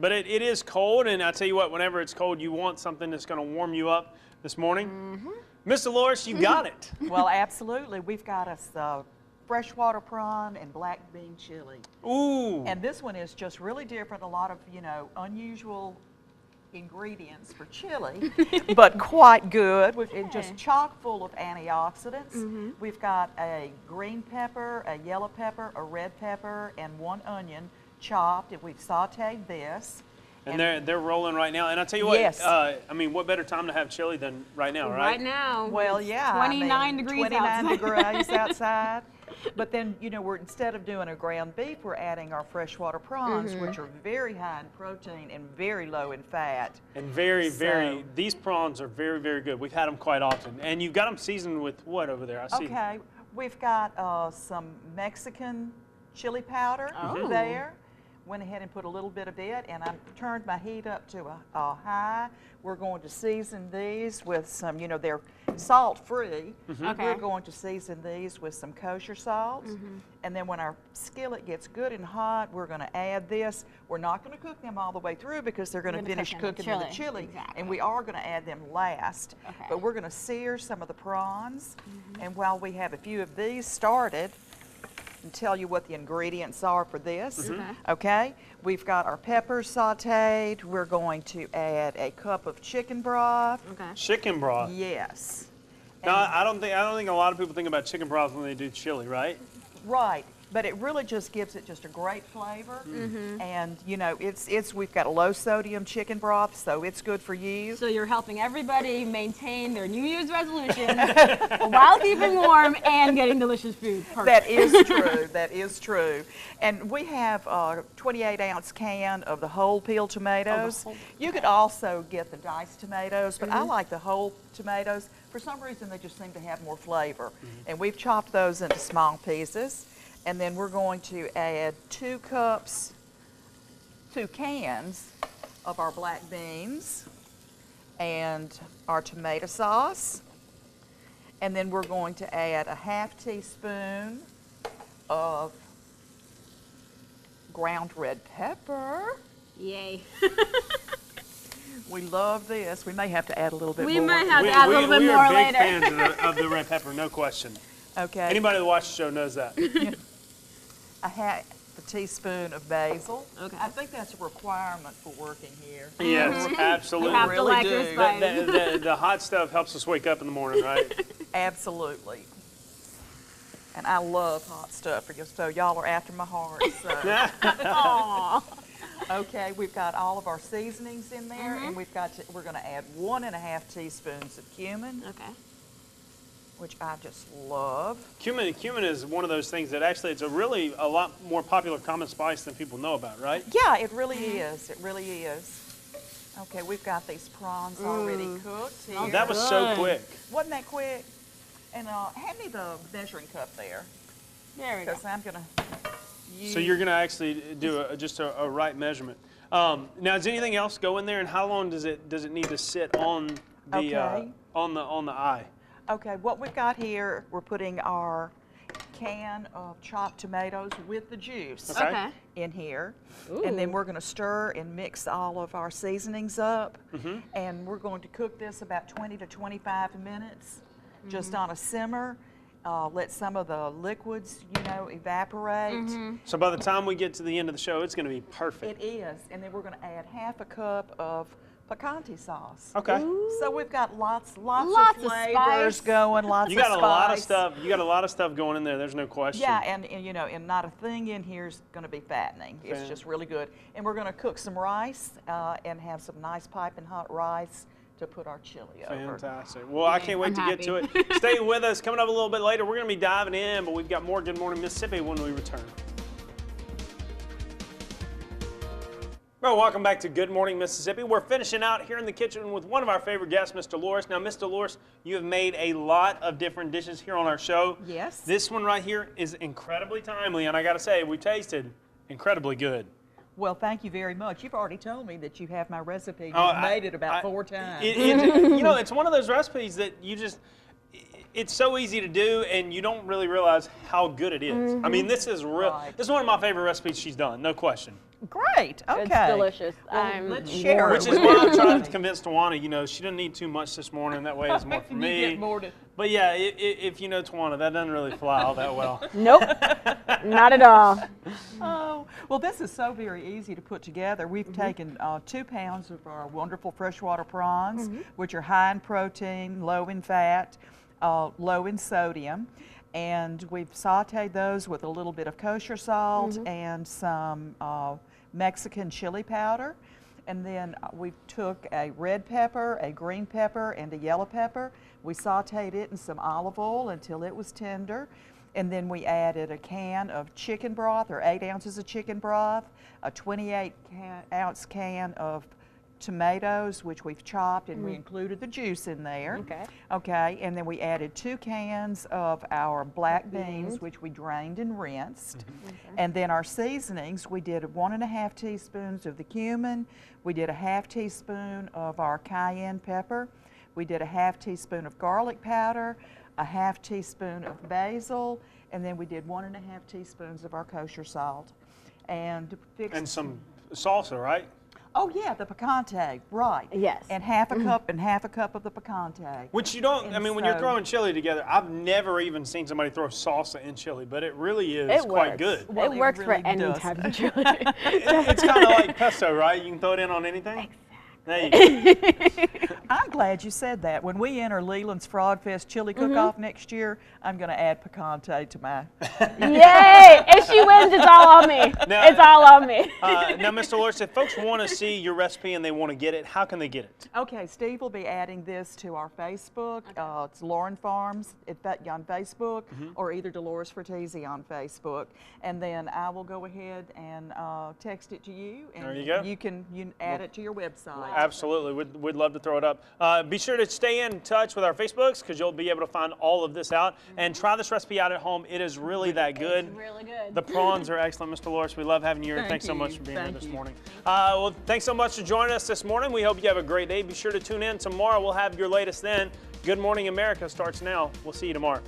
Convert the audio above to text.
But it is cold, and I tell you what, whenever it's cold, you want something that's going to warm you up this morning. Miss Delores, you got it. Well, absolutely. We've got us freshwater prawn and black bean chili. Ooh. And this one is just really different. A lot of, unusual ingredients for chili, but quite good. It's just chock full of antioxidants. We've got a green pepper, a yellow pepper, a red pepper, and 1 onion chopped, and we've sauteed this. And they're rolling right now. And I'll tell you what, yes. I mean, what better time to have chili than right now, right? Right now. Well, yeah. 29 degrees 29 outside. degrees outside. But then, we're instead of doing a ground beef, we're adding our freshwater prawns, which are very high in protein and very low in fat. And these prawns are very, very good. We've had them quite often. And you've got them seasoned with what over there? I see. Okay, we've got some Mexican chili powder there. Went ahead and put a little bit of it, and I turned my heat up to a high. We're going to season these with some, they're salt-free. Okay. We're going to season these with some kosher salt. And then when our skillet gets good and hot, we're going to add this. We're not going to cook them all the way through because they're going to finish cooking in the chili. Exactly. And we are going to add them last. Okay. But we're going to sear some of the prawns. And while we have a few of these started, and tell you what the ingredients are for this. Okay, we've got our peppers sauteed. We're going to add a cup of chicken broth. Okay. Chicken broth. Yes. Now, I don't think a lot of people think about chicken broth when they do chili, right? Right. But it really just gives it just a great flavor. And we've got a low sodium chicken broth, so it's good for you. So you're helping everybody maintain their New Year's resolution while keeping warm and getting delicious food. Perfect. That is true. That is true. And we have a 28-ounce can of the whole peel tomatoes. You could also get the diced tomatoes, but I like the whole tomatoes. For some reason, they just seem to have more flavor. And we've chopped those into small pieces. And then we're going to add 2 cans of our black beans and our tomato sauce. And then we're going to add a half teaspoon of ground red pepper. Yay. We love this. We may have to add a little bit more. We might have to add a little bit we more are big later. fans of the red pepper, no question. Okay. Anybody that watches the show knows that. A half a teaspoon of basil. Okay. I think that's a requirement for working here. Yes, absolutely. You have to really like your do. spice. The hot stuff helps us wake up in the morning, right? Absolutely. And I love hot stuff, so y'all are after my heart. So. Aw. Okay, we've got all of our seasonings in there, and we're going to add 1.5 teaspoons of cumin, Okay. which I just love. Cumin is one of those things that actually it's a lot more popular common spice than people know about, right? Yeah, it really is. It really is. Okay, we've got these prawns already cooked here. That was so quick. Wasn't that quick? And hand me the measuring cup there, There we go. because I'm going to use... So you're going to actually do just a right measurement. Now, does anything else go in there, and how long does it need to sit on the on the eye? Okay, what we've got here, we're putting our can of chopped tomatoes with the juice Okay. in here. And then we're going to stir and mix all of our seasonings up. And we're going to cook this about 20 to 25 minutes, just on a simmer. Let some of the liquids, evaporate. So by the time we get to the end of the show, it's going to be perfect. It is. And then we're going to add half a cup of picante sauce. Okay. So we've got lots of Lots of flavors spice. going, lots You of got spice. a lot of stuff. You got a lot of stuff going in there. There's no question. Yeah, and not a thing in here is going to be fattening. It's just really good. And we're going to cook some rice and have some nice piping hot rice to put our chili over. Fantastic. Well, I can't wait to get to it. Stay with us. Coming up a little bit later, we're going to be diving in, but we've got more Good Morning Mississippi when we return. Well, welcome back to Good Morning Mississippi. We're finishing out here in the kitchen with one of our favorite guests, Miss Delores. Now, Miss Delores, you have made a lot of different dishes here on our show. Yes. This one right here is incredibly timely, and I got to say, we tasted incredibly good. Well, thank you very much. You've already told me that you have my recipe. You've Oh, made it about 4 times. It's one of those recipes that you just, it's so easy to do, and you don't really realize how good it is. I mean, this is real. Right. This is one of my favorite recipes she's done, no question. Great. Okay. It's delicious. Let's share Which it is with why I'm trying everybody. to convince Tawana, you know, she doesn't need too much this morning. That way it's more for You me. get more to- But yeah, if you know Tawana, that doesn't really fly all that well. Nope, not at all. Oh, well, this is so very easy to put together. We've taken 2 pounds of our wonderful freshwater prawns, which are high in protein, low in fat, low in sodium. And we've sauteed those with a little bit of kosher salt and some Mexican chili powder. And then we took a red pepper, a green pepper, and a yellow pepper. We sauteed it in some olive oil until it was tender. And then we added a can of chicken broth, or 8 ounces of chicken broth, a 28-ounce can of tomatoes, which we've chopped, and we included the juice in there. Okay. Okay, and then we added 2 cans of our black beans, which we drained and rinsed. And then our seasonings, we did 1½ teaspoons of the cumin, we did a ½ teaspoon of our cayenne pepper, we did a ½ teaspoon of garlic powder, a ½ teaspoon of basil, and then we did 1½ teaspoons of our kosher salt. And Some salsa, right? oh yeah, the picante, right. Yes. And half a cup of the picante. Which you don't, I And mean, when you're so- throwing chili together, I've never even seen somebody throw salsa in chili, but it really is It quite works. good. Well, It it works really for any does. type of chili. It's kind of like pesto, right? You can throw it in on anything. There you go. I'm glad you said that. When we enter Leland's Frog Fest chili cook-off next year, I'm going to add picante to my. Yay! If she wins, it's all on me. Now- It's all on me. Now, Mr. Delores, if folks want to see your recipe and they want to get it, how can they get it? Okay, Steve will be adding this to our Facebook. It's Lauren Farms on Facebook, or either Delores Fratesi on Facebook. And then I will go ahead and text it to you, and There you go. you can add it to your website. Absolutely. We'd love to throw it up. Be sure to stay in touch with our Facebooks because you'll be able to find all of this out. And try this recipe out at home. It is really that good. It's really good. The prawns are excellent, Mr. Delores. We love having you here. Thank Thanks so much you. for being here Thank this you. morning. Well, thanks so much for joining us this morning. We hope you have a great day. Be sure to tune in tomorrow. We'll have your latest then. Good Morning America starts now. We'll see you tomorrow.